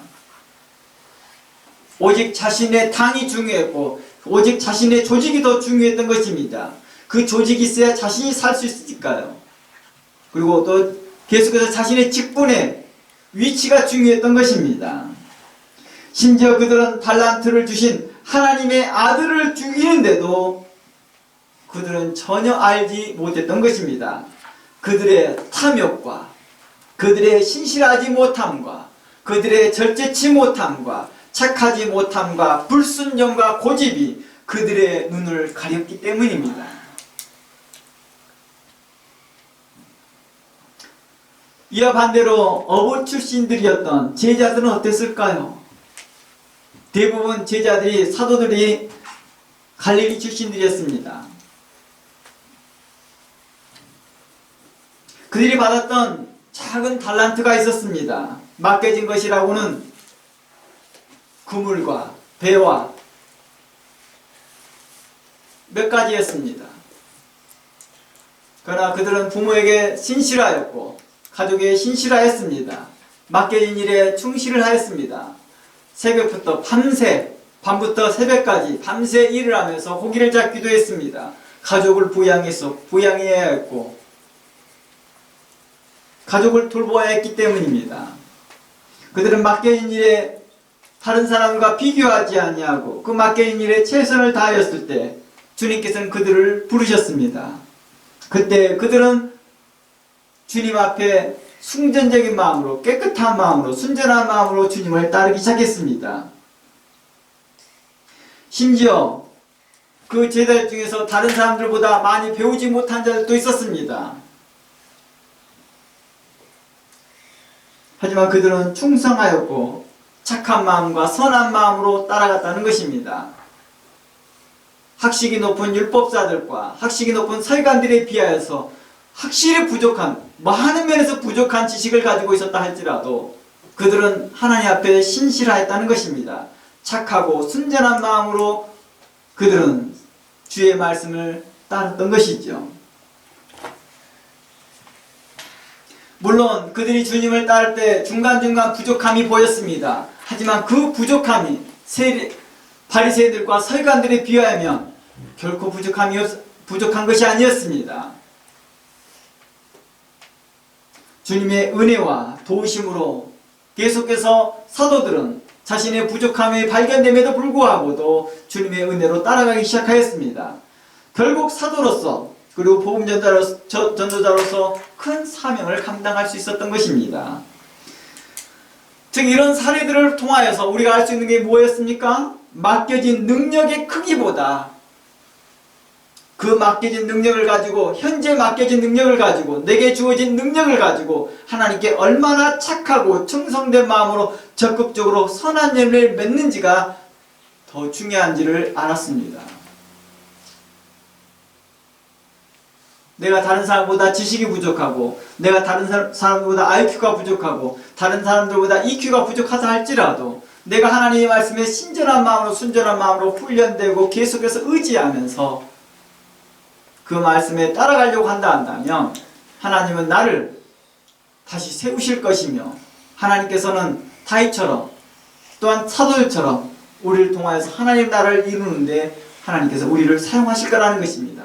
오직 자신의 당이 중요했고 오직 자신의 조직이 더 중요했던 것입니다. 그 조직이 있어야 자신이 살 수 있으니까요. 그리고 또 계속해서 자신의 직분의 위치가 중요했던 것입니다. 심지어 그들은 달란트를 주신 하나님의 아들을 죽이는데도 그들은 전혀 알지 못했던 것입니다. 그들의 탐욕과 그들의 신실하지 못함과 그들의 절제치 못함과 착하지 못함과 불순종과 고집이 그들의 눈을 가렸기 때문입니다. 이와 반대로 어부 출신들이었던 제자들은 어땠을까요? 대부분 제자들이 사도들이 갈릴리 출신들이었습니다. 그들이 받았던 작은 달란트가 있었습니다. 맡겨진 것이라고는 그물과 배와 몇 가지였습니다. 그러나 그들은 부모에게 신실하였고 가족에 신실하였습니다. 맡겨진 일에 충실을 하였습니다. 새벽부터 밤부터 새벽까지 밤새 일을 하면서 고기를 잡기도 했습니다. 가족을 부양해야 했고 가족을 돌보아야 했기 때문입니다. 그들은 맡겨진 일에 다른 사람과 비교하지 아니하고 그 맡겨진 일에 최선을 다하였을 때 주님께서는 그들을 부르셨습니다. 그때 그들은 주님 앞에 순전적인 마음으로 깨끗한 마음으로 순전한 마음으로 주님을 따르기 시작했습니다. 심지어 그 제자들 중에서 다른 사람들보다 많이 배우지 못한 자들도 있었습니다. 하지만 그들은 충성하였고 착한 마음과 선한 마음으로 따라갔다는 것입니다. 학식이 높은 율법사들과 학식이 높은 서기관들에 비하여서 확실히 부족한, 많은 면에서 부족한 지식을 가지고 있었다 할지라도 그들은 하나님 앞에 신실하였다는 것입니다. 착하고 순전한 마음으로 그들은 주의 말씀을 따랐던 것이죠. 물론 그들이 주님을 따를 때 중간중간 부족함이 보였습니다. 하지만 그 부족함이 바리새인들과 서기관들에 비하면 결코 부족한 것이 아니었습니다. 주님의 은혜와 도우심으로 계속해서 사도들은 자신의 부족함이 발견됨에도 불구하고도 주님의 은혜로 따라가기 시작하였습니다. 결국 사도로서 그리고 복음 전도자로서 큰 사명을 감당할 수 있었던 것입니다. 즉 이런 사례들을 통하여서 우리가 알 수 있는 게 뭐였습니까? 맡겨진 능력의 크기보다 그 맡겨진 능력을 가지고, 현재 맡겨진 능력을 가지고, 내게 주어진 능력을 가지고 하나님께 얼마나 착하고 충성된 마음으로 적극적으로 선한 열매를 맺는지가 더 중요한지를 알았습니다. 내가 다른 사람보다 지식이 부족하고, 내가 다른 사람보다 IQ가 부족하고, 다른 사람들보다 EQ가 부족하다 할지라도 내가 하나님의 말씀에 신전한 마음으로, 순전한 마음으로 훈련되고 계속해서 의지하면서 그 말씀에 따라가려고 한다면 하나님은 나를 다시 세우실 것이며, 하나님께서는 다윗처럼 또한 사도들처럼 우리를 통하여서 하나님 나라를 이루는데 하나님께서 우리를 사용하실 거라는 것입니다.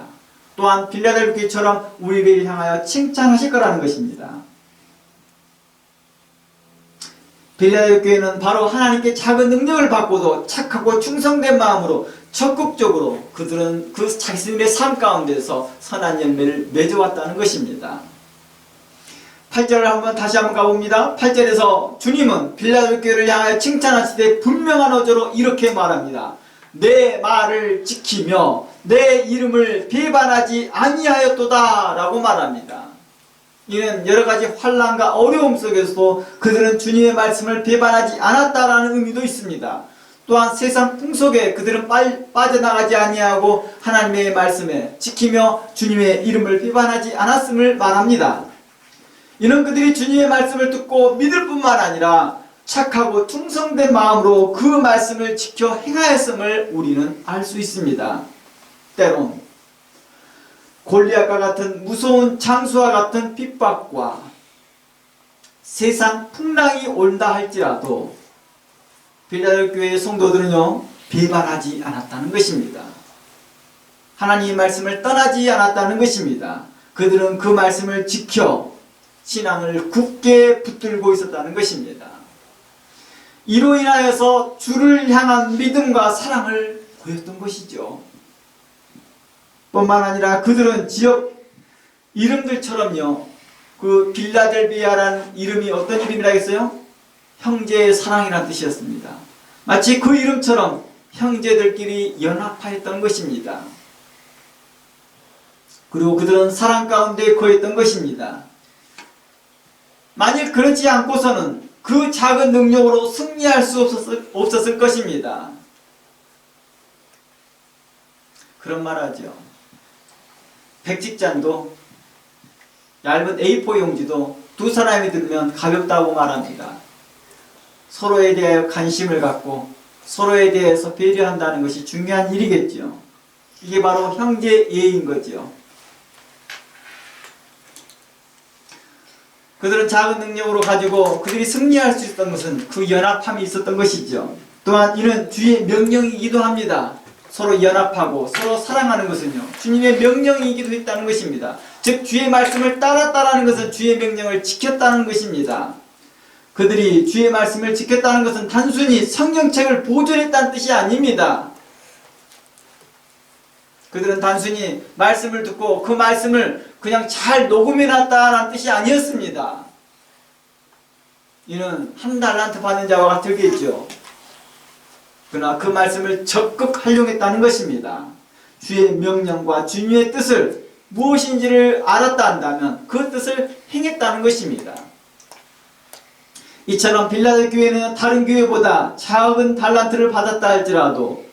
또한 빌라델비아처럼 우리를 향하여 칭찬하실 거라는 것입니다. 빌라델비아 교회는 바로 하나님께 작은 능력을 받고도 착하고 충성된 마음으로 적극적으로 그들은 그 자신의 삶 가운데서 선한 열매를 맺어왔다는 것입니다. 8절을 다시 한번 가봅니다. 8절에서 주님은 빌라델비아 교회를 향하여 칭찬하시되 분명한 어조로 이렇게 말합니다. 내 말을 지키며 내 이름을 배반하지 아니하였도다 라고 말합니다. 이는 여러가지 환난과 어려움 속에서도 그들은 주님의 말씀을 배반하지 않았다라는 의미도 있습니다. 또한 세상 풍속에 그들은 빠져나가지 아니하고 하나님의 말씀에 지키며 주님의 이름을 배반하지 않았음을 말합니다. 이는 그들이 주님의 말씀을 듣고 믿을 뿐만 아니라 착하고 충성된 마음으로 그 말씀을 지켜 행하였음을 우리는 알 수 있습니다. 때론 골리앗과 같은 무서운 장수와 같은 핍박과 세상 풍랑이 온다 할지라도 빌라델비아 교회의 성도들은요 배반하지 않았다는 것입니다. 하나님의 말씀을 떠나지 않았다는 것입니다. 그들은 그 말씀을 지켜 신앙을 굳게 붙들고 있었다는 것입니다. 이로 인하여서 주를 향한 믿음과 사랑을 보였던 것이죠. 뿐만 아니라 그들은 지역 이름들처럼요, 그 빌라델비아라는 이름이 어떤 이름이라 했어요? 형제의 사랑이라는 뜻이었습니다. 마치 그 이름처럼 형제들끼리 연합하였던 것입니다. 그리고 그들은 사랑 가운데 거했던 것입니다. 만일 그렇지 않고서는 그 작은 능력으로 승리할 수 없었을 것입니다. 그런 말 하죠. 백직잔도 얇은 A4 용지도 두 사람이 들으면 가볍다고 말합니다. 서로에 대해 관심을 갖고 서로에 대해서 배려한다는 것이 중요한 일이겠죠. 이게 바로 형제예인 거죠. 그들은 작은 능력으로 가지고 그들이 승리할 수 있었던 것은 그 연합함이 있었던 것이죠. 또한 이는 주의 명령이기도 합니다. 서로 연합하고 서로 사랑하는 것은요, 주님의 명령이기도 했다는 것입니다. 즉 주의 말씀을 따랐다는 것은 주의 명령을 지켰다는 것입니다. 그들이 주의 말씀을 지켰다는 것은 단순히 성경책을 보존했다는 뜻이 아닙니다. 그들은 단순히 말씀을 듣고 그 말씀을 그냥 잘 녹음해놨다는 뜻이 아니었습니다. 이는 한 달란트 받는 자와 같겠죠. 그러나 그 말씀을 적극 활용했다는 것입니다. 주의 명령과 주님의 뜻을 무엇인지를 알았다 한다면 그 뜻을 행했다는 것입니다. 이처럼 빌라델비아 교회는 다른 교회보다 작은 달란트를 받았다 할지라도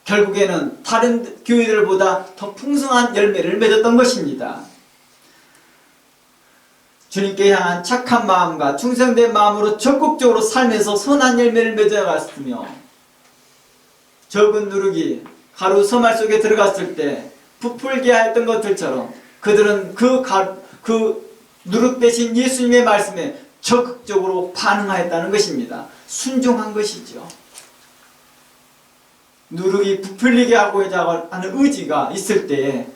결국에는 다른 교회들보다 더 풍성한 열매를 맺었던 것입니다. 주님께 향한 착한 마음과 충성된 마음으로 적극적으로 삶에서 선한 열매를 맺어갔으며 적은 누룩이 가루 서말 속에 들어갔을 때 부풀게 했던 것들처럼 그들은 그 누룩 대신 예수님의 말씀에 적극적으로 반응하였다는 것입니다. 순종한 것이죠. 누룩이 부풀리게 하고자 하는 의지가 있을 때에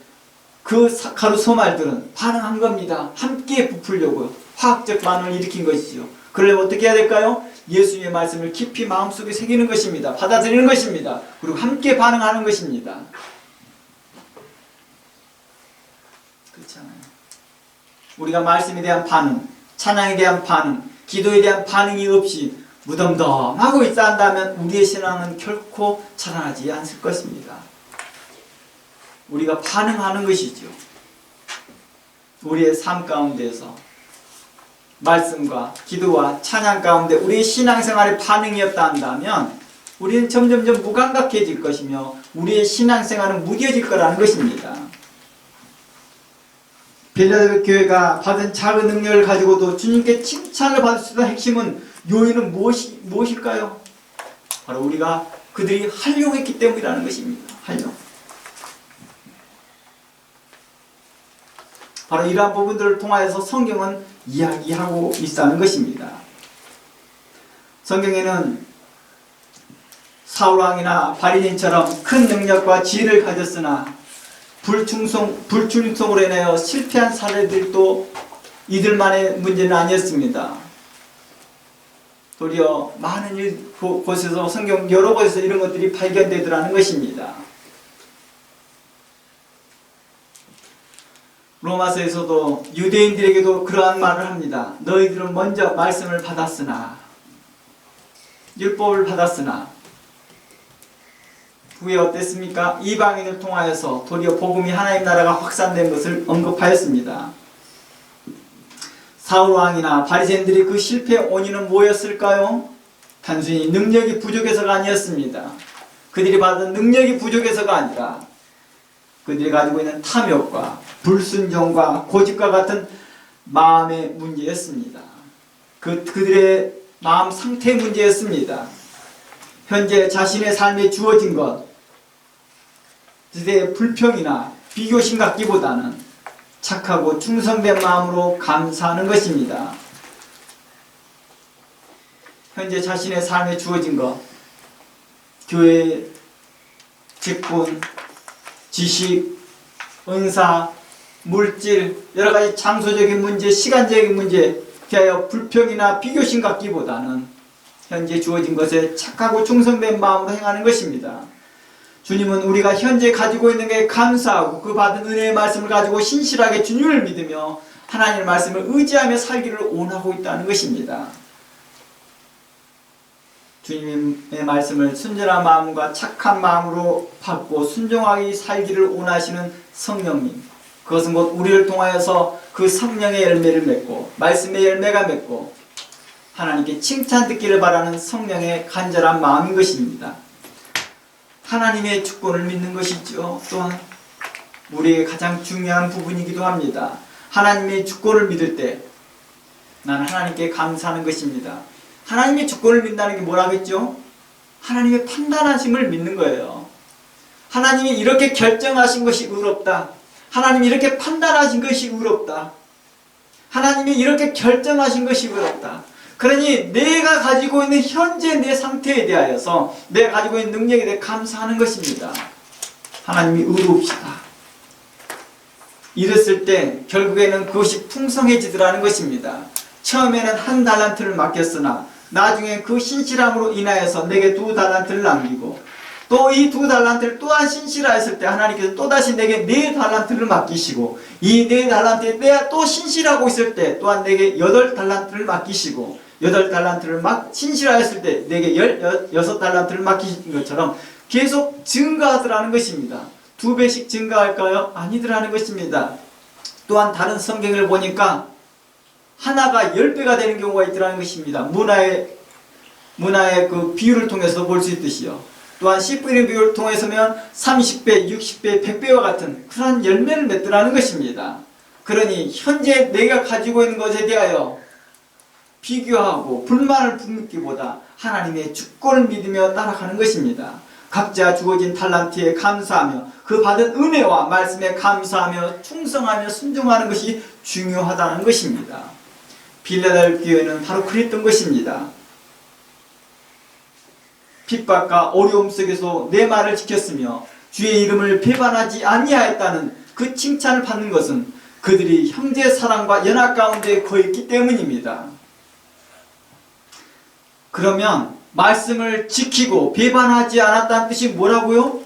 그 가루 소말들은 반응한 겁니다. 함께 부풀려고 화학적 반응을 일으킨 것이죠. 그러려면 어떻게 해야 될까요? 예수님의 말씀을 깊이 마음속에 새기는 것입니다. 받아들이는 것입니다. 그리고 함께 반응하는 것입니다. 그렇잖아요. 우리가 말씀에 대한 반응, 찬양에 대한 반응, 기도에 대한 반응이 없이 무덤덤하고 있다 한다면 우리의 신앙은 결코 자라나지 않을 것입니다. 우리가 반응하는 것이죠. 우리의 삶 가운데서 말씀과 기도와 찬양 가운데 우리의 신앙생활의 반응이 없다 한다면 우리는 점점점 무감각해질 것이며 우리의 신앙생활은 무뎌질 거라는 것입니다. 빌라델비아 교회가 받은 작은 능력을 가지고도 주님께 칭찬을 받을 수 있는 핵심은 요인은 무엇일까요? 바로 우리가 그들이 활용했기 때문이라는 것입니다. 활용. 바로 이러한 부분들을 통하여서 성경은 이야기하고 있다는 것입니다. 성경에는 사울왕이나 바리새인처럼 큰 능력과 지혜를 가졌으나 불충성으로 인하여 실패한 사례들도 이들만의 문제는 아니었습니다. 도리어 많은 곳에서 성경 여러 곳에서 이런 것들이 발견되더라는 것입니다. 로마서에서도 유대인들에게도 그러한 말을 합니다. 너희들은 먼저 말씀을 받았으나 율법을 받았으나 후에 어땠습니까? 이방인을 통하여서 도리어 복음이 하나님 나라가 확산된 것을 언급하였습니다. 사울왕이나 바리새인들이 그 실패의 원인은 뭐였을까요? 단순히 능력이 부족해서가 아니었습니다. 그들이 받은 능력이 부족해서가 아니라 그들이 가지고 있는 탐욕과 불순종과 고집과 같은 마음의 문제였습니다. 그들의 마음 상태의 문제였습니다. 현재 자신의 삶에 주어진 것, 그들의 불평이나 비교심 갖기보다는 착하고 충성된 마음으로 감사하는 것입니다. 현재 자신의 삶에 주어진 것, 교회, 직분, 지식, 은사, 물질, 여러가지 장소적인 문제, 시간적인 문제 대하여 불평이나 비교심 갖기보다는 현재 주어진 것에 착하고 충성된 마음으로 행하는 것입니다. 주님은 우리가 현재 가지고 있는 게 감사하고 그 받은 은혜의 말씀을 가지고 신실하게 주님을 믿으며 하나님의 말씀을 의지하며 살기를 원하고 있다는 것입니다. 주님의 말씀을 순전한 마음과 착한 마음으로 받고 순종하게 살기를 원하시는 성령님, 그것은 곧 우리를 통하여서 그 성령의 열매를 맺고 말씀의 열매가 맺고 하나님께 칭찬 듣기를 바라는 성령의 간절한 마음인 것입니다. 하나님의 주권을 믿는 것이죠. 또한 우리의 가장 중요한 부분이기도 합니다. 하나님의 주권을 믿을 때 나는 하나님께 감사하는 것입니다. 하나님의 주권을 믿는다는 게 뭐라겠죠? 하나님의 판단하심을 믿는 거예요. 하나님이 이렇게 결정하신 것이 의롭다. 하나님이 이렇게 판단하신 것이 의롭다. 하나님이 이렇게 결정하신 것이 의롭다. 그러니 내가 가지고 있는 현재 내 상태에 대하여서 내가 가지고 있는 능력에 대해 감사하는 것입니다. 하나님이 의롭시다. 이랬을 때 결국에는 그것이 풍성해지더라는 것입니다. 처음에는 1 달란트를 맡겼으나 나중에 그 신실함으로 인하여서 내게 2 달란트를 남기고 또 이 2 달란트를 또한 신실하였을 때 하나님께서 또다시 내게 4 달란트를 맡기시고 이 4 달란트에 내가 또 신실하고 있을 때 또한 내게 8 달란트를 맡기시고 8 달란트를 신실하였을 때 내게 16 달란트를 맡기신 것처럼 계속 증가하더라는 것입니다. 2배씩 증가할까요? 아니더라는 것입니다. 또한 다른 성경을 보니까 하나가 10배가 되는 경우가 있더라는 것입니다. 문화의 그 비율을 통해서 볼 수 있듯이요. 또한 씨 뿌리는 비율을 통해서면 30배, 60배, 100배와 같은 그러한 열매를 맺더라는 것입니다. 그러니 현재 내가 가지고 있는 것에 대하여 비교하고 불만을 품기보다 하나님의 주권을 믿으며 따라가는 것입니다. 각자 주어진 탈란트에 감사하며 그 받은 은혜와 말씀에 감사하며 충성하며 순종하는 것이 중요하다는 것입니다. 빌라델 교회는 바로 그랬던 것입니다. 핍박과 어려움 속에서 내 말을 지켰으며 주의 이름을 배반하지 아니하였다는 그 칭찬을 받는 것은 그들이 형제 사랑과 연합 가운데 거했기 때문입니다. 그러면 말씀을 지키고 배반하지 않았다는 뜻이 뭐라고요?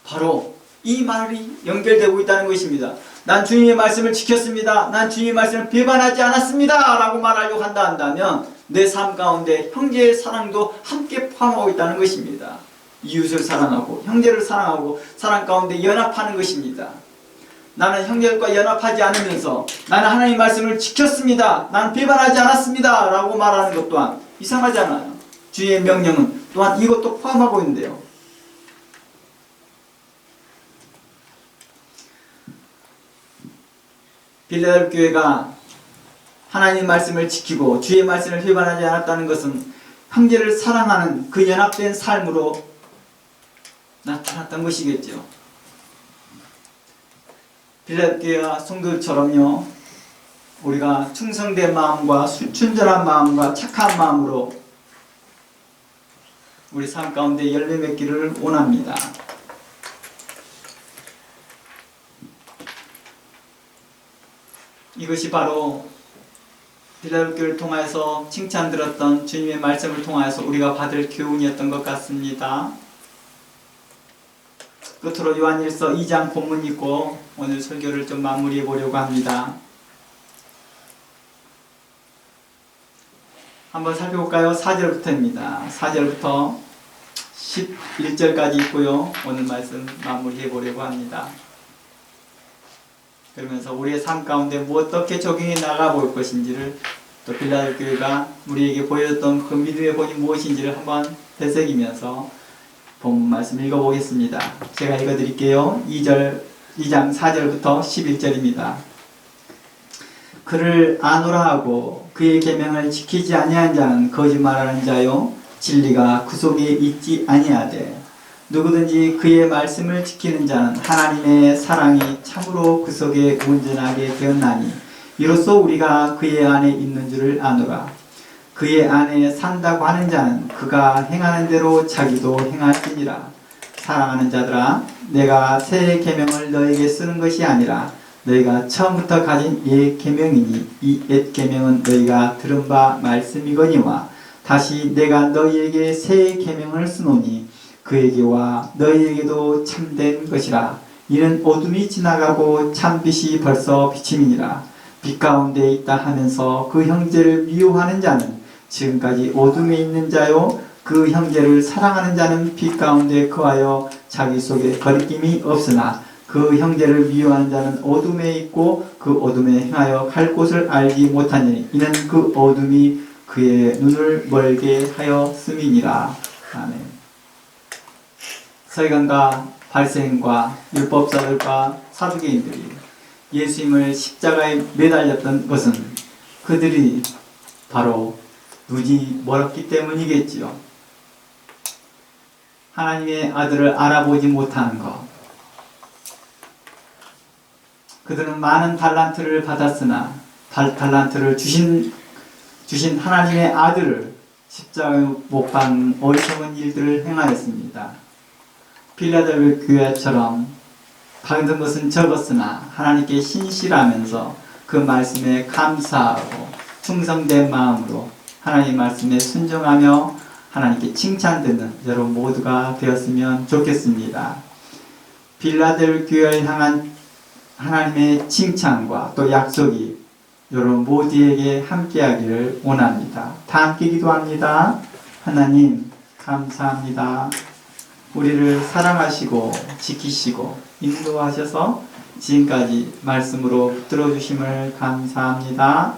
바로 이 말이 연결되고 있다는 것입니다. 난 주님의 말씀을 지켰습니다. 난 주님의 말씀을 배반하지 않았습니다. 라고 말하려고 한다면 내 삶 가운데 형제의 사랑도 함께 포함하고 있다는 것입니다. 이웃을 사랑하고 형제를 사랑하고 사랑 가운데 연합하는 것입니다. 나는 형제들과 연합하지 않으면서 나는 하나님의 말씀을 지켰습니다. 나는 배반하지 않았습니다. 라고 말하는 것 또한 이상하지 않아요. 주의 명령은 또한 이것도 포함하고 있는데요. 빌라델 교회가 하나님의 말씀을 지키고 주의 말씀을 배반하지 않았다는 것은 형제를 사랑하는 그 연합된 삶으로 나타났던 것이겠죠. 빌라델 교회와 성도들처럼요, 우리가 충성된 마음과 순전한 마음과 착한 마음으로 우리 삶 가운데 열매 맺기를 원합니다. 이것이 바로 빌라델 교회를 통하여서 칭찬 들었던 주님의 말씀을 통하여서 우리가 받을 교훈이었던 것 같습니다. 끝으로 요한일서 2장 본문 읽고 오늘 설교를 좀 마무리해 보려고 합니다. 한번 살펴볼까요? 4절부터입니다. 4절부터 11절까지 있고요. 오늘 말씀 마무리해 보려고 합니다. 그러면서 우리의 삶 가운데 어떻게 적용해 나가볼 것인지를, 또 빌라델 교회가 우리에게 보여줬던 그 믿음의 본이 무엇인지를 한번 되새기면서 본문 말씀 읽어보겠습니다. 제가 읽어드릴게요. 2장 4절부터 11절입니다. 그를 아노라 하고 그의 계명을 지키지 아니한 자는 거짓말하는 자요 진리가 그 속에 있지 아니하되 누구든지 그의 말씀을 지키는 자는 하나님의 사랑이 참으로 그 속에 온전하게 되었나니 이로써 우리가 그의 안에 있는 줄을 아노라. 그의 안에 산다고 하는 자는 그가 행하는 대로 자기도 행할지니라. 사랑하는 자들아, 내가 새 계명을 너에게 쓰는 것이 아니라 너희가 처음부터 가진 옛 계명이니 이 옛 계명은 너희가 들은 바 말씀이거니와 다시 내가 너희에게 새 계명을 쓰노니 그에게와 너희에게도 참된 것이라. 이는 어둠이 지나가고 참빛이 벌써 비침이니라. 빛 가운데 있다 하면서 그 형제를 미워하는 자는 지금까지 어둠에 있는 자요 그 형제를 사랑하는 자는 빛 가운데 거하여 자기 속에 거리낌이 없으나 그 형제를 미워하는 자는 어둠에 있고 그 어둠에 행하여 갈 곳을 알지 못하니 이는 그 어둠이 그의 눈을 멀게 하였음이니라. 아멘. 서기관과 바리새인과 율법사들과 사두개인들이 예수님을 십자가에 매달렸던 것은 그들이 바로 눈이 멀었기 때문이겠지요. 하나님의 아들을 알아보지 못하는 것. 그들은 많은 달란트를 받았으나 달란트를 주신 하나님의 아들을 십자가에 못 박는 어리석은 일들을 행하였습니다. 빌라델 교회처럼 받은 것은 적었으나 하나님께 신실하면서 그 말씀에 감사하고 충성된 마음으로 하나님의 말씀에 순종하며 하나님께 칭찬되는 여러분 모두가 되었으면 좋겠습니다. 빌라델 교회를 향한 하나님의 칭찬과 또 약속이 여러분 모두에게 함께하기를 원합니다. 다 함께 기도합니다. 하나님 감사합니다. 우리를 사랑하시고 지키시고 인도하셔서 지금까지 말씀으로 붙들어 주심을 감사합니다.